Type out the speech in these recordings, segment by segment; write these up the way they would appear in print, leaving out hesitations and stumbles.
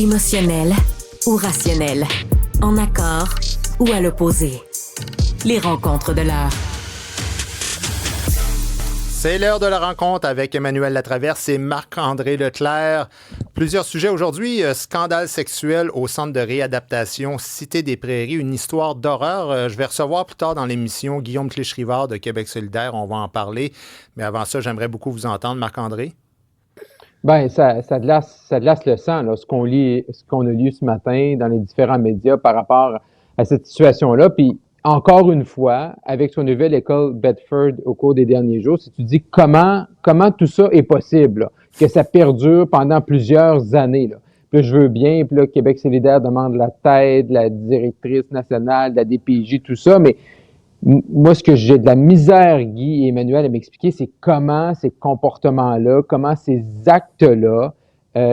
Émotionnel ou rationnel, en accord ou à l'opposé. Les rencontres de l'heure. C'est l'heure de la rencontre avec Emmanuel Latraverse et Marc-André Leclerc. Plusieurs sujets aujourd'hui. Scandale sexuel au centre de réadaptation Cité des Prairies, une histoire d'horreur. Je vais recevoir plus tard dans l'émission Guillaume Clich-Rivard de Québec solidaire. On va en parler. Mais avant ça, j'aimerais beaucoup vous entendre, Marc-André. Ben, ça glace le sang, là, ce qu'on a lu ce matin dans les différents médias par rapport à cette situation-là. Puis, encore une fois, avec son nouvelle école Bedford au cours des derniers jours, si tu dis comment tout ça est possible, là, que ça perdure pendant plusieurs années, là. Puis là, je veux bien, puis là, Québec solidaire demande la tête, la directrice nationale, la DPJ, tout ça, mais moi, ce que j'ai de la misère, Guy et Emmanuel, à m'expliquer, c'est comment ces comportements-là, comment ces actes-là,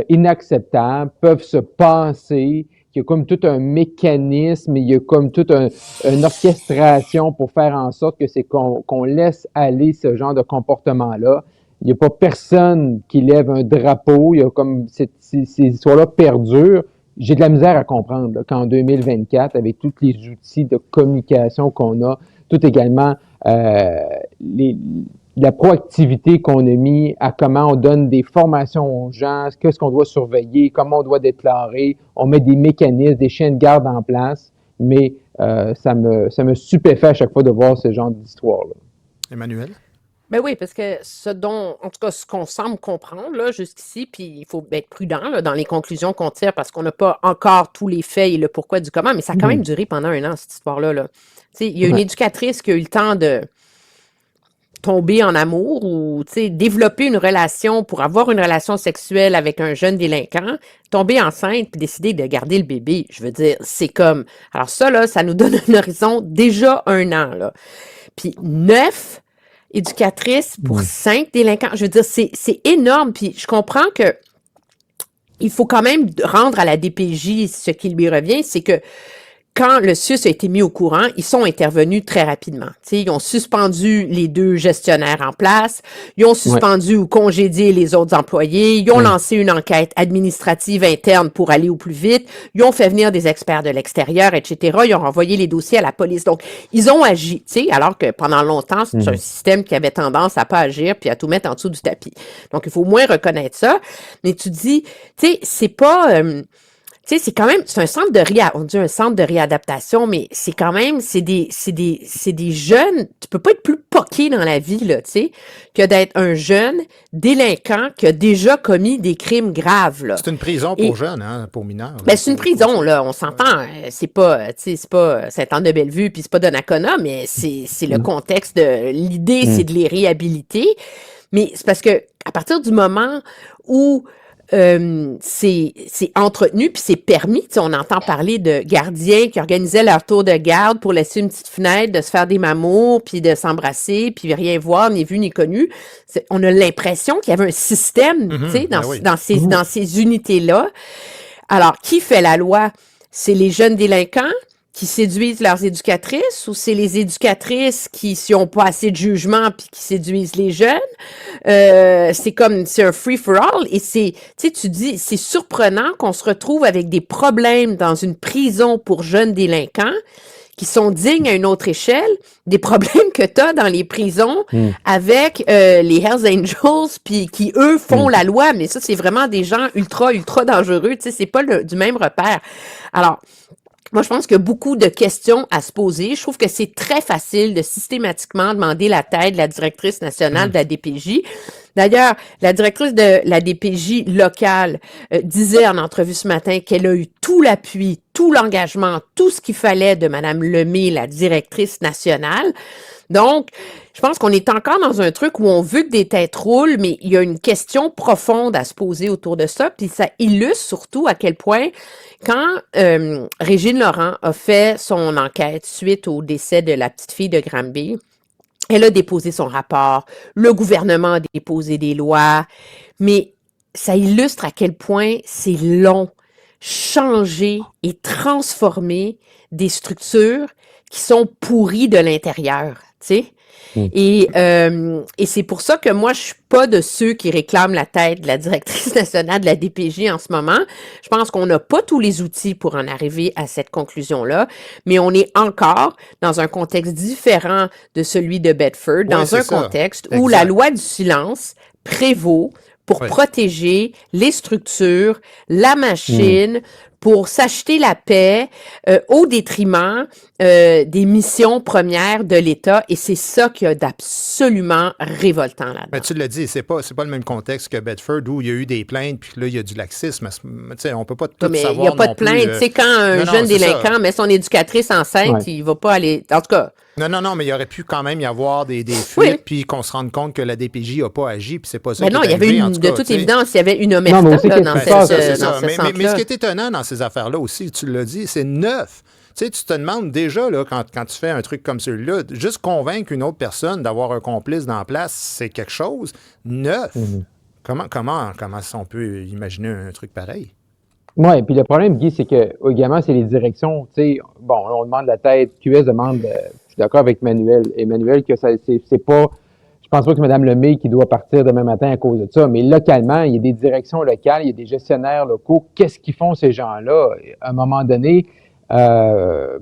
inacceptables, peuvent se passer, qu'il y a comme tout un mécanisme, il y a comme toute une orchestration pour faire en sorte que c'est qu'on laisse aller ce genre de comportement-là. Il n'y a pas personne qui lève un drapeau, il y a comme ces histoires-là perdurent. J'ai de la misère à comprendre là, qu'en 2024, avec tous les outils de communication qu'on a, tout également la proactivité qu'on a mis à comment on donne des formations aux gens, qu'est-ce qu'on doit surveiller, comment on doit déclarer, on met des mécanismes, des chiens de garde en place, mais ça me stupéfait à chaque fois de voir ce genre d'histoire-là. Emmanuel? Ben oui, parce que en tout cas, ce qu'on semble comprendre là, jusqu'ici, puis il faut être prudent là, dans les conclusions qu'on tire parce qu'on n'a pas encore tous les faits et le pourquoi du comment, mais ça a quand même duré pendant 1 an, cette histoire-là. Là. Il y a une éducatrice qui a eu le temps de tomber en amour ou développer une relation pour avoir une relation sexuelle avec un jeune délinquant, tomber enceinte puis décider de garder le bébé. Je veux dire, c'est comme... Alors ça, là, ça nous donne un horizon déjà 1 an. Là. Puis 9 éducatrices pour 5 délinquants. Je veux dire, c'est énorme. Puis je comprends que il faut quand même rendre à la DPJ ce qui lui revient, c'est que quand le SUS a été mis au courant, ils sont intervenus très rapidement. T'sais, ils ont suspendu les 2 gestionnaires en place, ils ont suspendu ou congédié les autres employés, ils ont lancé une enquête administrative interne pour aller au plus vite, ils ont fait venir des experts de l'extérieur, etc. Ils ont renvoyé les dossiers à la police. Donc, ils ont agi, alors que pendant longtemps, c'est un système qui avait tendance à pas agir puis à tout mettre en dessous du tapis. Donc, il faut au moins reconnaître ça. Mais tu dis, c'est pas... c'est quand même, c'est un centre on dit un centre de réadaptation, mais c'est quand même, c'est des jeunes, tu peux pas être plus poqué dans la vie, là, que d'être un jeune délinquant qui a déjà commis des crimes graves, là. C'est une prison pour jeunes, hein, pour mineurs. Là, ben, c'est une prison, là, on s'entend, c'est pas Sainte-Anne-de-Bellevue, puis c'est pas Donnacona, mais c'est le contexte de, l'idée, c'est de les réhabiliter, mais c'est parce que, à partir du moment où c'est entretenu puis c'est permis. On entend parler de gardiens qui organisaient leur tour de garde pour laisser une petite fenêtre, de se faire des mamours puis de s'embrasser puis rien voir, ni vu ni connu. On a l'impression qu'il y avait un système, dans ces unités-là. Alors, qui fait la loi? C'est les jeunes délinquants qui séduisent leurs éducatrices ou c'est les éducatrices qui, si ont pas assez de jugement puis qui séduisent les jeunes? C'est un free-for-all et tu dis, c'est surprenant qu'on se retrouve avec des problèmes dans une prison pour jeunes délinquants qui sont dignes à une autre échelle, des problèmes que tu as dans les prisons avec les Hells Angels, puis qui, eux, font la loi, mais ça, c'est vraiment des gens ultra, ultra dangereux, c'est pas du même repère. Alors, moi, je pense qu'il y a beaucoup de questions à se poser. Je trouve que c'est très facile de systématiquement demander la tête de la directrice nationale de la DPJ. D'ailleurs, la directrice de la DPJ locale disait en entrevue ce matin qu'elle a eu tout l'appui, tout l'engagement, tout ce qu'il fallait de Mme Lemay, la directrice nationale. Donc, je pense qu'on est encore dans un truc où on veut que des têtes roulent, mais il y a une question profonde à se poser autour de ça, puis ça illustre surtout à quel point, quand Régine Laurent a fait son enquête suite au décès de la petite fille de Granby, elle a déposé son rapport, le gouvernement a déposé des lois, mais ça illustre à quel point c'est long changer et transformer des structures qui sont pourries de l'intérieur, tu sais. Et c'est pour ça que moi, je suis pas de ceux qui réclament la tête de la directrice nationale de la DPJ en ce moment. Je pense qu'on n'a pas tous les outils pour en arriver à cette conclusion-là, mais on est encore dans un contexte différent de celui de Bedford, dans un contexte où la loi du silence prévaut pour protéger les structures, la machine, pour s'acheter la paix au détriment des missions premières de l'État. Et c'est ça qui a d'absolument révoltant là-dedans. Mais tu l'as dit, c'est pas le même contexte que Bedford où il y a eu des plaintes puis là, il y a du laxisme. On peut pas tout savoir. Il n'y a pas de plainte. Tu sais, quand un jeune délinquant met son éducatrice enceinte, il va pas aller... En tout cas... Non, mais il aurait pu quand même y avoir des fuites, puis qu'on se rende compte que la DPJ n'a pas agi, puis c'est pas ça. Mais non, il y avait de toute évidence, il y avait une omerta dans ce sens-là. Mais ce qui est étonnant dans ces affaires-là aussi, tu l'as dit, c'est 9. Tu sais, tu te demandes déjà, là, quand tu fais un truc comme celui-là, juste convaincre une autre personne d'avoir un complice dans la place, c'est quelque chose. 9. Comment on peut imaginer un truc pareil? Oui, puis le problème, Guy, c'est que également, c'est les directions. Tu sais, bon, on demande la tête, QS demande, je suis d'accord avec Emmanuel, que c'est pas, je pense pas que c'est Mme Lemay qui doit partir demain matin à cause de ça, mais localement, il y a des directions locales, il y a des gestionnaires locaux. Qu'est-ce qu'ils font, ces gens-là? À un moment donné, peu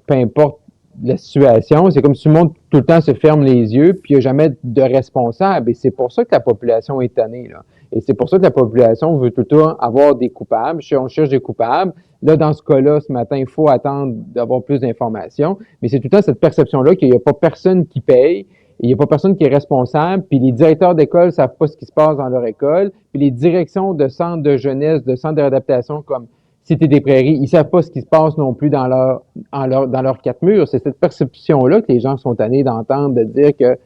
importe la situation, c'est comme si tout le monde tout le temps se ferme les yeux, puis il n'y a jamais de responsable. Et c'est pour ça que la population est tannée, là. Et c'est pour ça que la population veut tout le temps avoir des coupables. On cherche des coupables. Là, dans ce cas-là, ce matin, il faut attendre d'avoir plus d'informations. Mais c'est tout le temps cette perception-là qu'il n'y a pas personne qui paye, il n'y a pas personne qui est responsable, puis les directeurs d'école ne savent pas ce qui se passe dans leur école, puis les directions de centres de jeunesse, de centres de réadaptation comme Cité des Prairies, ils ne savent pas ce qui se passe non plus dans leurs quatre murs. C'est cette perception-là que les gens sont tannés d'entendre, de dire que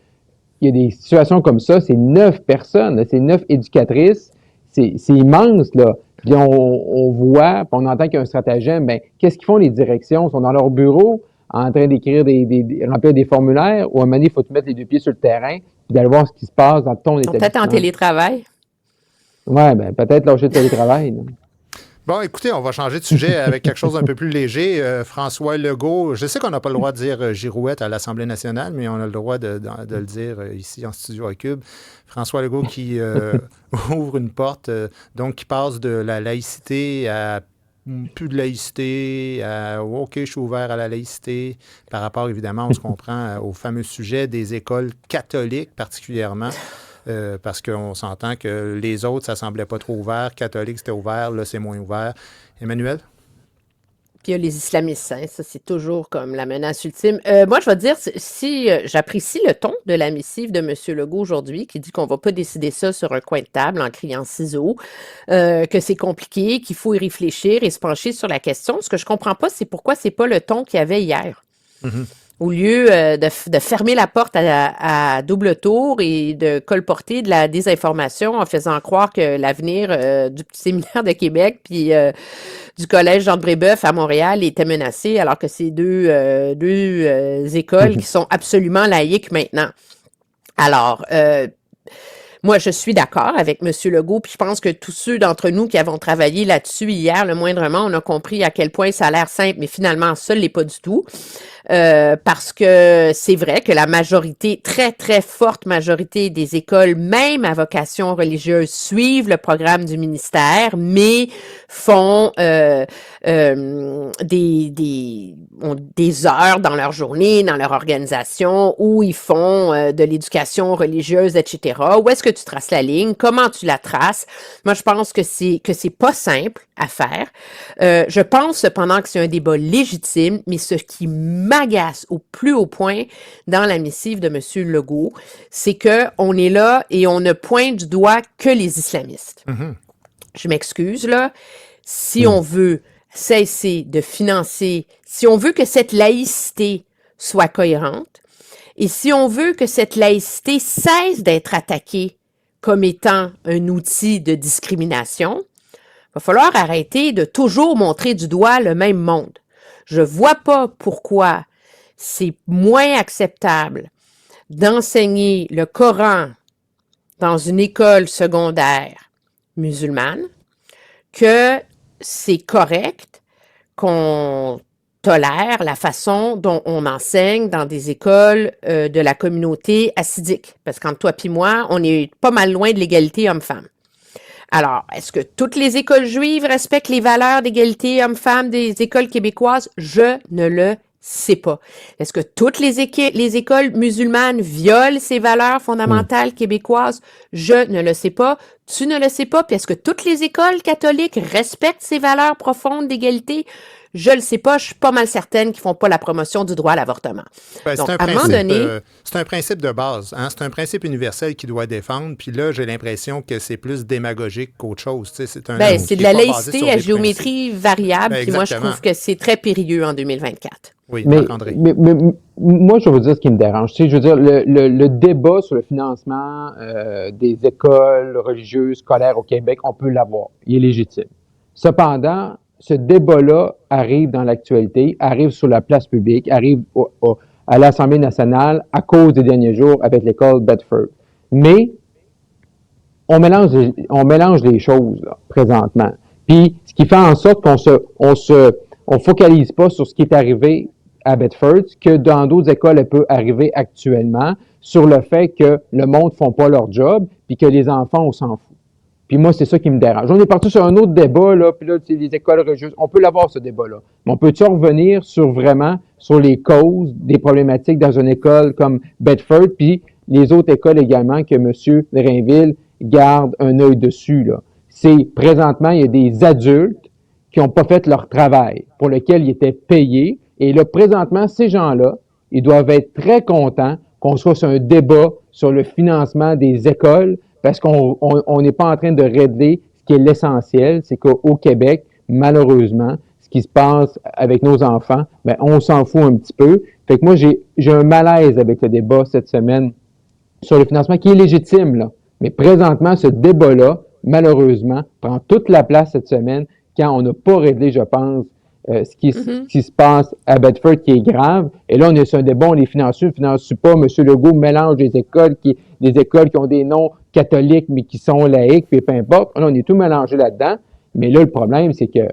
il y a des situations comme ça, c'est 9 personnes, c'est 9 éducatrices, c'est immense, là. Puis on voit, puis on entend qu'il y a un stratagème, bien, qu'est-ce qu'ils font les directions? Ils sont dans leur bureau, en train d'écrire remplir des formulaires, ou à un moment donné, il faut te mettre les deux pieds sur le terrain, puis d'aller voir ce qui se passe dans ton établissement. Peut-être en télétravail. Oui, bien, peut-être lâcher le télétravail, là. Bon, écoutez, on va changer de sujet avec quelque chose d'un peu plus léger. François Legault, je sais qu'on n'a pas le droit de dire girouette à l'Assemblée nationale, mais on a le droit de le dire ici en studio à Cube. François Legault qui ouvre une porte, donc qui passe de la laïcité à plus de laïcité, à OK, je suis ouvert à la laïcité, par rapport, évidemment, on se comprend, au fameux sujet des écoles catholiques particulièrement. Parce qu'on s'entend que les autres, ça semblait pas trop ouvert. Catholique, c'était ouvert. Là, c'est moins ouvert. Emmanuel? Puis il y a les islamistes, hein, ça c'est toujours comme la menace ultime. Moi, je vais te dire, si j'apprécie le ton de la missive de M. Legault aujourd'hui, qui dit qu'on ne va pas décider ça sur un coin de table en criant ciseaux, que c'est compliqué, qu'il faut y réfléchir et se pencher sur la question. Ce que je comprends pas, c'est pourquoi c'est pas le ton qu'il y avait hier. Mm-hmm. Au lieu de fermer la porte à double tour et de colporter de la désinformation en faisant croire que l'avenir du séminaire de Québec puis du collège Jean de Brébeuf à Montréal était menacé, alors que c'est deux écoles qui sont absolument laïques maintenant. Alors, moi, je suis d'accord avec M. Legault, puis je pense que tous ceux d'entre nous qui avons travaillé là-dessus hier, le moindrement, on a compris à quel point ça a l'air simple, mais finalement, ça ne l'est pas du tout. Parce que c'est vrai que la majorité, très, très forte majorité des écoles, même à vocation religieuse, suivent le programme du ministère, mais font des heures dans leur journée, dans leur organisation, où ils font de l'éducation religieuse, etc. Où est-ce que tu traces la ligne? Comment tu la traces? Moi, je pense que c'est pas simple à faire. Je pense cependant que c'est un débat légitime, mais ce qui m'agace au plus haut point dans la missive de M. Legault, c'est qu'on est là et on ne pointe du doigt que les islamistes. Mm-hmm. Je m'excuse, là. Si on veut cesser de financer, si on veut que cette laïcité soit cohérente, et si on veut que cette laïcité cesse d'être attaquée comme étant un outil de discrimination, il va falloir arrêter de toujours montrer du doigt le même monde. Je vois pas pourquoi c'est moins acceptable d'enseigner le Coran dans une école secondaire musulmane que c'est correct qu'on tolère la façon dont on enseigne dans des écoles de la communauté hassidique. Parce qu'entre toi et moi, on est pas mal loin de l'égalité homme-femme. Alors, est-ce que toutes les écoles juives respectent les valeurs d'égalité homme-femme des écoles québécoises? Je ne le sais pas. Est-ce que toutes les écoles musulmanes violent ces valeurs fondamentales québécoises? Je ne le sais pas. Tu ne le sais pas. Puis est-ce que toutes les écoles catholiques respectent ces valeurs profondes d'égalité? Je le sais pas, je suis pas mal certaine qu'ils font pas la promotion du droit à l'avortement. Donc, à un moment donné... c'est un principe de base. Hein? C'est un principe universel qu'il doit défendre. Puis là, j'ai l'impression que c'est plus démagogique qu'autre chose. Tu sais, c'est c'est de la laïcité à géométrie variable. Puis moi, je trouve que c'est très périlleux en 2024. Oui, Marc-André. Mais moi, je vais vous dire ce qui me dérange. Tu sais, je veux dire, le débat sur le financement des écoles religieuses, scolaires au Québec, on peut l'avoir. Il est légitime. Cependant, ce débat-là arrive dans l'actualité, arrive sur la place publique, arrive à l'Assemblée nationale à cause des derniers jours avec l'école Bedford. Mais on mélange les choses là, présentement. Puis, ce qui fait en sorte qu'on focalise pas sur ce qui est arrivé à Bedford, que dans d'autres écoles, elle peut arriver actuellement, sur le fait que le monde ne font pas leur job, puis que les enfants, on s'en fout. Puis moi, c'est ça qui me dérange. On est parti sur un autre débat, là, puis là, les écoles religieuses, on peut l'avoir, ce débat-là. Mais on peut-tu revenir sur les causes des problématiques dans une école comme Bedford, puis les autres écoles également que M. Drainville garde un œil dessus, là. C'est, présentement, il y a des adultes qui n'ont pas fait leur travail, pour lequel ils étaient payés. Et là, présentement, ces gens-là, ils doivent être très contents qu'on soit sur un débat sur le financement des écoles, parce qu'on n'est pas en train de régler ce qui est l'essentiel, c'est qu'au Québec, malheureusement, ce qui se passe avec nos enfants, on s'en fout un petit peu. Fait que moi, j'ai un malaise avec le débat cette semaine sur le financement qui est légitime, là. Mais présentement, ce débat-là, malheureusement, prend toute la place cette semaine quand on n'a pas réglé, je pense, ce qui se passe à Bedford qui est grave. Et là, on est sur un débat, on les finance pas. M. Legault mélange des écoles qui ont des noms catholiques, mais qui sont laïques, puis peu importe. Là, on est tout mélangé là-dedans. Mais là, le problème, c'est que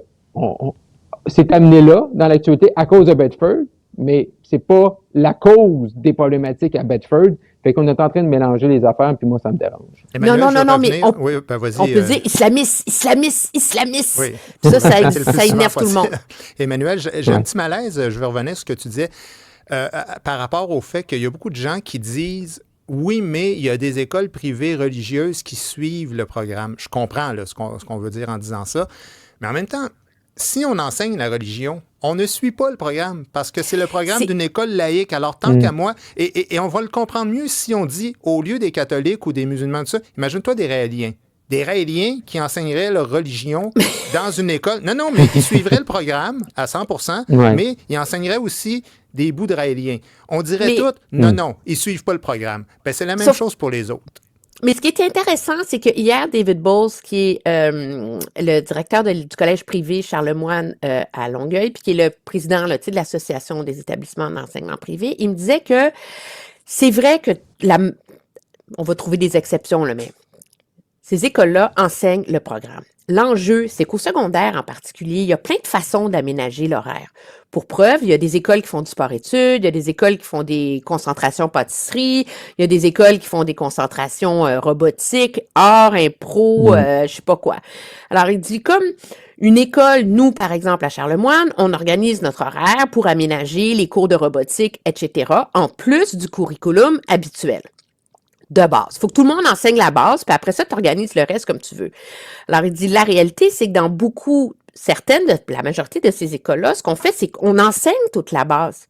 c'est amené là, dans l'actualité, à cause de Bedford, mais c'est pas la cause des problématiques à Bedford. Fait qu'on est en train de mélanger les affaires, puis moi, ça me dérange. Emmanuel, non, mais on peut dire islamiste. Oui. Ça énerve tout le monde. Emmanuel, j'ai un petit malaise, je vais revenir sur ce que tu disais, par rapport au fait qu'il y a beaucoup de gens qui disent oui, mais il y a des écoles privées religieuses qui suivent le programme. Je comprends là, ce qu'on veut dire en disant ça, mais en même temps, si on enseigne la religion, on ne suit pas le programme parce que c'est le programme d'une école laïque. Alors, tant qu'à moi, et on va le comprendre mieux si on dit, au lieu des catholiques ou des musulmans, tout ça, imagine-toi des raéliens. Des raéliens qui enseigneraient leur religion dans une école. Non, mais ils suivraient le programme à 100%, mais ils enseigneraient aussi des bouts de raéliens. On dirait tous, non, ils ne suivent pas le programme. C'est la même chose pour les autres. Mais ce qui est intéressant, c'est que hier, David Bowles, qui est le directeur du collège privé Charlemagne à Longueuil, puis qui est le président là, de l'Association des établissements d'enseignement privé, il me disait que c'est vrai que on va trouver des exceptions, là, mais ces écoles-là enseignent le programme. L'enjeu, c'est qu'au secondaire en particulier, il y a plein de façons d'aménager l'horaire. Pour preuve, il y a des écoles qui font du sport-études, il y a des écoles qui font des concentrations pâtisserie, il y a des écoles qui font des concentrations robotiques, art, impro, je sais pas quoi. Alors, il dit comme une école, nous, par exemple, à Charlemagne, on organise notre horaire pour aménager les cours de robotique, etc., en plus du curriculum habituel. De base. Il faut que tout le monde enseigne la base, puis après ça, tu organises le reste comme tu veux. Alors, il dit, la réalité, c'est que dans la majorité de ces écoles-là, ce qu'on fait, c'est qu'on enseigne toute la base.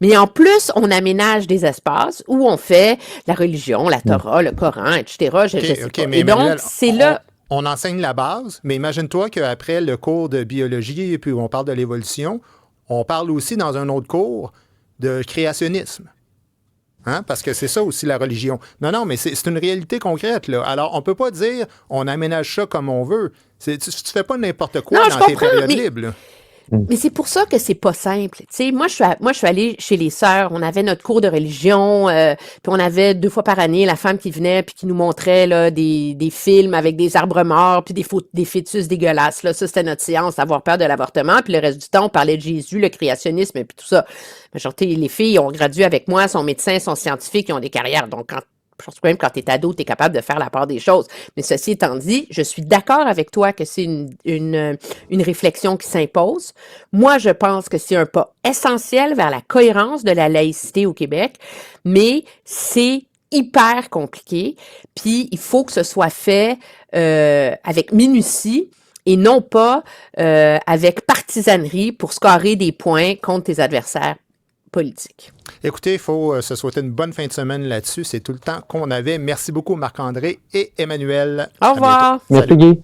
Mais en plus, on aménage des espaces où on fait la religion, la Torah, le Coran, etc. Je sais pas. Mais et donc, c'est là... On enseigne la base, mais imagine-toi qu'après le cours de biologie, puis où on parle de l'évolution, on parle aussi dans un autre cours de créationnisme. Hein? Parce que c'est ça aussi la religion. Non, mais c'est une réalité concrète, là. Alors, on ne peut pas dire on aménage ça comme on veut. Tu ne fais pas n'importe quoi dans tes périodes libres. Là. Mais c'est pour ça que c'est pas simple. Tu sais, moi, je suis allée chez les sœurs. On avait notre cours de religion, puis on avait 2 fois par année la femme qui venait puis qui nous montrait là des films avec des arbres morts puis des fœtus dégueulasses. Là, ça c'était notre séance, avoir peur de l'avortement. Puis le reste du temps, on parlait de Jésus, le créationnisme puis tout ça. Mais genre, les filles ont gradué avec moi, sont médecins, sont scientifiques, ils ont des carrières. Donc je pense que même quand tu es ado, tu es capable de faire la part des choses. Mais ceci étant dit, je suis d'accord avec toi que c'est une réflexion qui s'impose. Moi, je pense que c'est un pas essentiel vers la cohérence de la laïcité au Québec, mais c'est hyper compliqué. Puis, il faut que ce soit fait avec minutie et non pas avec partisanerie pour scorer des points contre tes adversaires politiques. Écoutez, il faut se souhaiter une bonne fin de semaine là-dessus. C'est tout le temps qu'on avait. Merci beaucoup, Marc-André et Emmanuel. Au revoir. Merci, Guy.